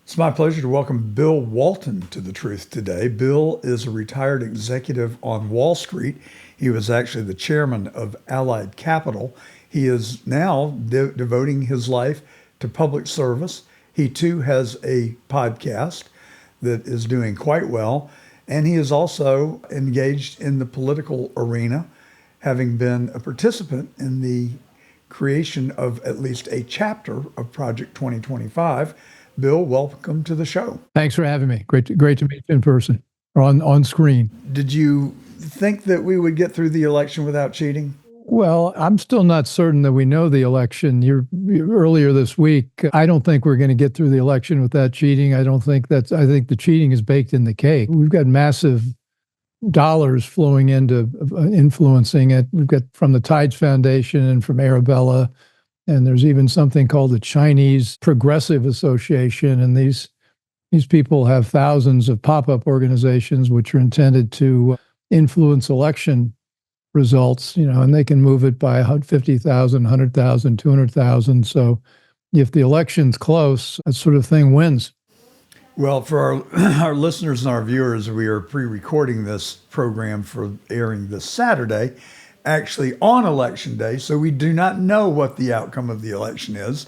It's my pleasure to welcome Bill Walton to The Truth today. Bill is a retired executive on Wall Street. He was actually the chairman of Allied Capital. He is now devoting his life to public service. He too has a podcast that is doing quite well. And he is also engaged in the political arena, having been a participant in the creation of at least a chapter of Project 2025. Bill, welcome to the show. Thanks for having me. Great to meet you in person or on screen. Did you think that we would get through the election without cheating? Well, I'm still not certain that we know the election. Earlier this week, I don't think we're going to get through the election without cheating. I think the cheating is baked in the cake. We've got massive dollars flowing into influencing it. We've got from the Tides Foundation and from Arabella. And there's even something called the Chinese Progressive Association. And these people have thousands of pop-up organizations which are intended to influence election results, and they can move it by 50,000, 100,000, 200,000. So if the election's close, that sort of thing wins. Well, for our listeners and our viewers, we are pre-recording this program for airing this Saturday, actually on Election Day, so we do not know what the outcome of the election is.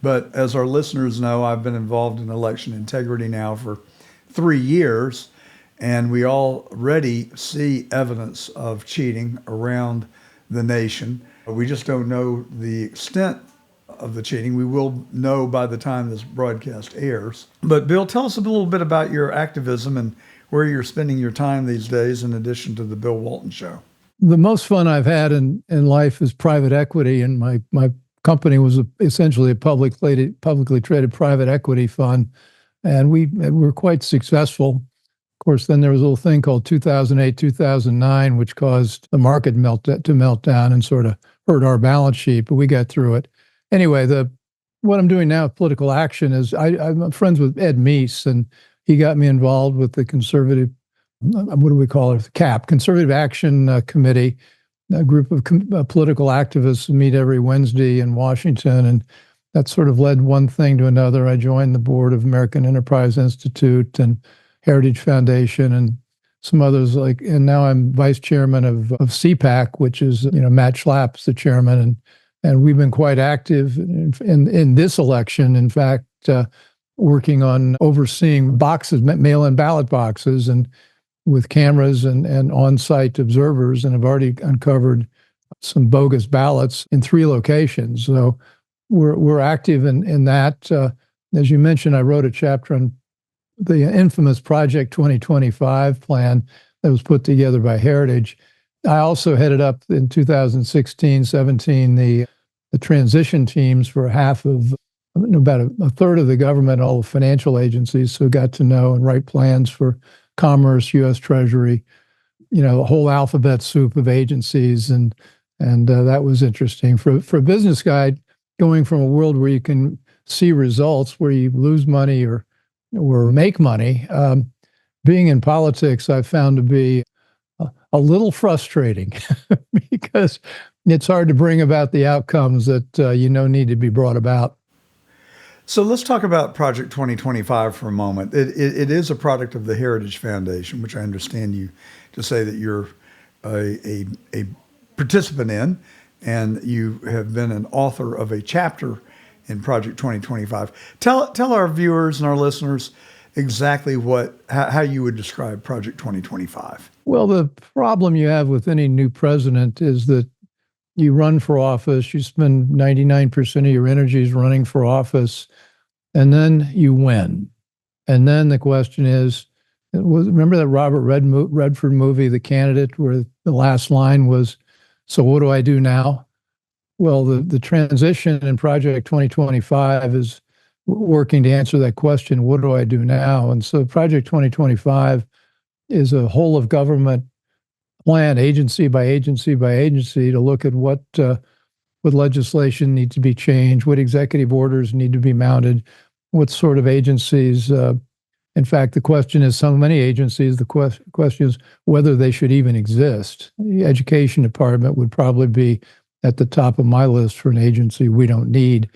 But as our listeners know, I've been involved in election integrity now for 3 years, and we already see evidence of cheating around the nation. We just don't know the extent of the cheating. We will know by the time this broadcast airs. But Bill, tell us a little bit about your activism and where you're spending your time these days in addition to the Bill Walton Show. The most fun I've had in life is private equity, and my company was essentially a publicly traded private equity fund, and we were quite successful. Of course, then there was a little thing called 2008, 2009, which caused the market to melt down and sort of hurt our balance sheet, but we got through it. Anyway, what I'm doing now with political action is I'm friends with Ed Meese, and he got me involved with the conservative, what do we call it, CAP, Conservative Action Committee, a group of political activists who meet every Wednesday in Washington, and that sort of led one thing to another. I joined the board of American Enterprise Institute and Heritage Foundation and some others, and now I'm vice chairman of CPAC, which is, Matt Schlapp's the chairman, and we've been quite active in this election. In fact, working on overseeing mail-in ballot boxes, and with cameras and on-site observers, and have already uncovered some bogus ballots in 3 locations. So we're active in that. As you mentioned, I wrote a chapter on the infamous Project 2025 plan that was put together by Heritage. I also headed up in 2016, 17, the transition teams for about a third of the government, all the financial agencies, so got to know and write plans for Commerce, U.S. Treasury, a whole alphabet soup of agencies, and that was interesting. For a business guy, going from a world where you can see results, where you lose money or make money, being in politics I've found to be a little frustrating because it's hard to bring about the outcomes that need to be brought about. So let's talk about Project 2025 for a moment. It is a product of the Heritage Foundation, which I understand you to say that you're a participant in, and you have been an author of a chapter in Project 2025. Tell our viewers and our listeners exactly how you would describe Project 2025. Well, the problem you have with any new president is that you run for office, you spend 99% of your energies running for office, and then you win. And then the question is, remember that Robert Redford movie, The Candidate, where the last line was, "So what do I do now?" Well, the transition in Project 2025 is working to answer that question, what do I do now? And so Project 2025 is a whole of government plan, agency by agency by agency, to look at what legislation needs to be changed, what executive orders need to be mounted, what sort of agencies. In fact, the question is so many agencies, the question is whether they should even exist. The Education Department would probably be at the top of my list for an agency we don't need.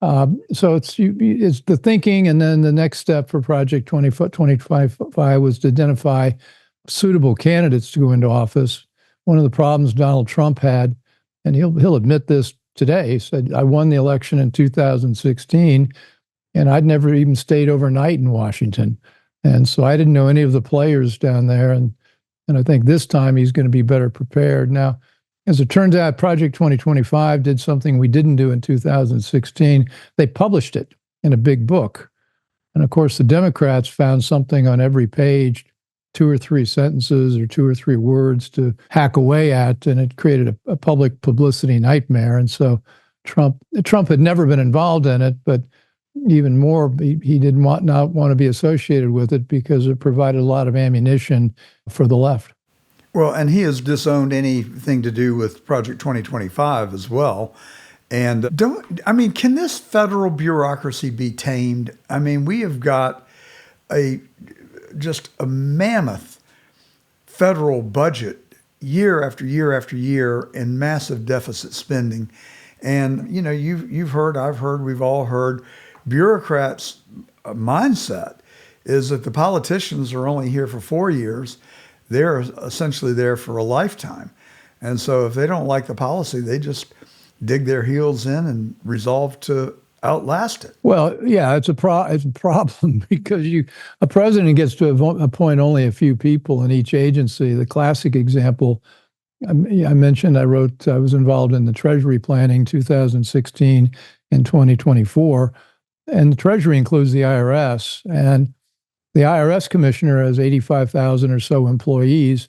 So it's the thinking, and then the next step for Project 2025 was to identify suitable candidates to go into office. One of the problems Donald Trump had, and he'll admit this today, he said, I won the election in 2016, and I'd never even stayed overnight in Washington. And so I didn't know any of the players down there. And I think this time he's going to be better prepared. Now, as it turns out, Project 2025 did something we didn't do in 2016. They published it in a big book. And of course, the Democrats found something on every page, 2 or 3 sentences or 2 or 3 words to hack away at, and it created a public publicity nightmare. And so Trump had never been involved in it, but even more, he did not want to be associated with it because it provided a lot of ammunition for the left. Well, and he has disowned anything to do with Project 2025 as well. And can this federal bureaucracy be tamed? I mean, we have got just a mammoth federal budget year after year after year in massive deficit spending. And, you've heard, I've heard, we've all heard, bureaucrats' mindset is that the politicians are only here for 4 years. They're essentially there for a lifetime. And so if they don't like the policy, they just dig their heels in and resolve to outlast it. Well, yeah, it's a problem because a president gets to appoint only a few people in each agency. The classic example I mentioned, I was involved in the Treasury planning 2016 and 2024. And the Treasury includes the IRS. And the IRS commissioner has 85,000 or so employees,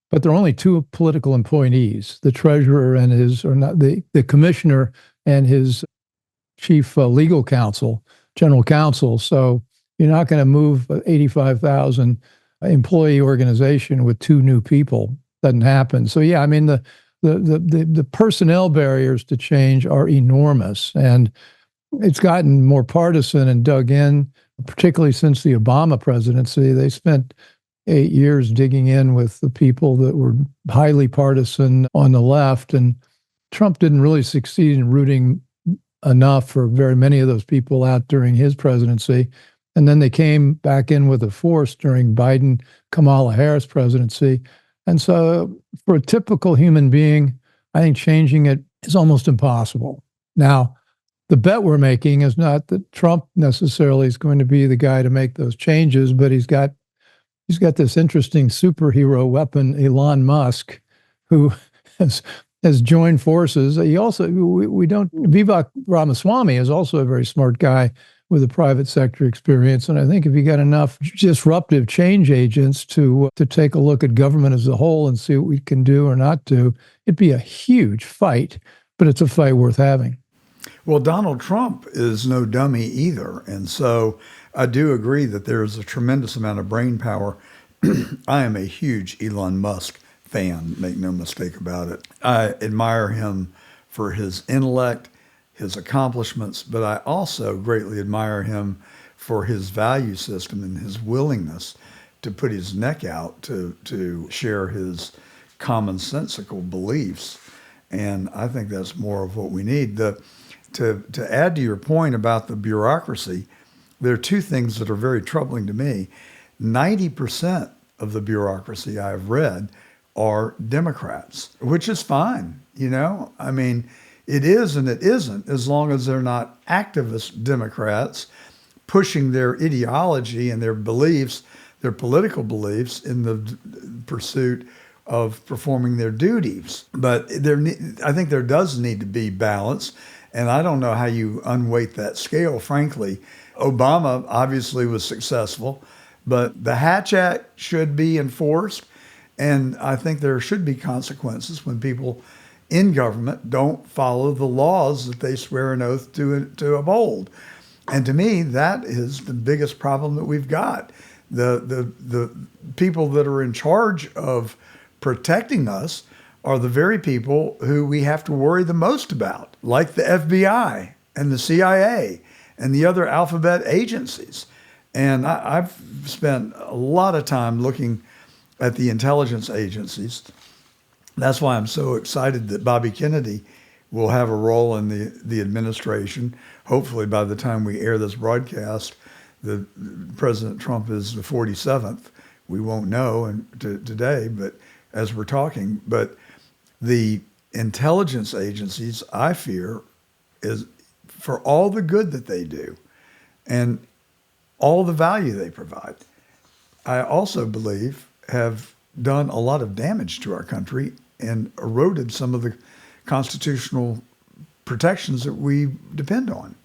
but there are only 2 political appointees, the treasurer and the commissioner and his chief legal counsel, general counsel. So you're not going to move 85,000 employee organization with 2 new people. Doesn't happen. So yeah, I mean, the personnel barriers to change are enormous, and it's gotten more partisan and dug in, particularly since the Obama presidency. They spent 8 years digging in with the people that were highly partisan on the left, and Trump didn't really succeed in rooting enough for very many of those people out during his presidency. And then they came back in with a force during Biden-Kamala Harris presidency. And so for a typical human being, I think changing it is almost impossible. Now, the bet we're making is not that Trump necessarily is going to be the guy to make those changes, but he's got this interesting superhero weapon, Elon Musk, who has joined forces. He also, Vivek Ramaswamy is also a very smart guy with a private sector experience. And I think if you got enough disruptive change agents to take a look at government as a whole and see what we can do or not do, it'd be a huge fight, but it's a fight worth having. Well, Donald Trump is no dummy either. And so I do agree that there's a tremendous amount of brain power. I am a huge Elon Musk fan, make no mistake about it. I admire him for his intellect, his accomplishments, but I also greatly admire him for his value system and his willingness to put his neck out to share his commonsensical beliefs. And I think that's more of what we need. To add to your point about the bureaucracy, there are 2 things that are very troubling to me. 90% of the bureaucracy I've read are Democrats, which is fine. I mean, it is and it isn't, as long as they're not activist Democrats pushing their ideology and their beliefs, their political beliefs in the pursuit of performing their duties. But I think there does need to be balance. And I don't know how you unweight that scale, frankly. Obama obviously was successful, but the Hatch Act should be enforced. And I think there should be consequences when people in government don't follow the laws that they swear an oath to uphold. And to me, that is the biggest problem that we've got. The people that are in charge of protecting us are the very people who we have to worry the most about, like the FBI and the CIA and the other alphabet agencies. And I've spent a lot of time looking at the intelligence agencies. That's why I'm so excited that Bobby Kennedy will have a role in the administration. Hopefully, by the time we air this broadcast, the President Trump is the 47th. We won't know today, but as we're talking, but the intelligence agencies, I fear, is for all the good that they do and all the value they provide, I also believe have done a lot of damage to our country and eroded some of the constitutional protections that we depend on.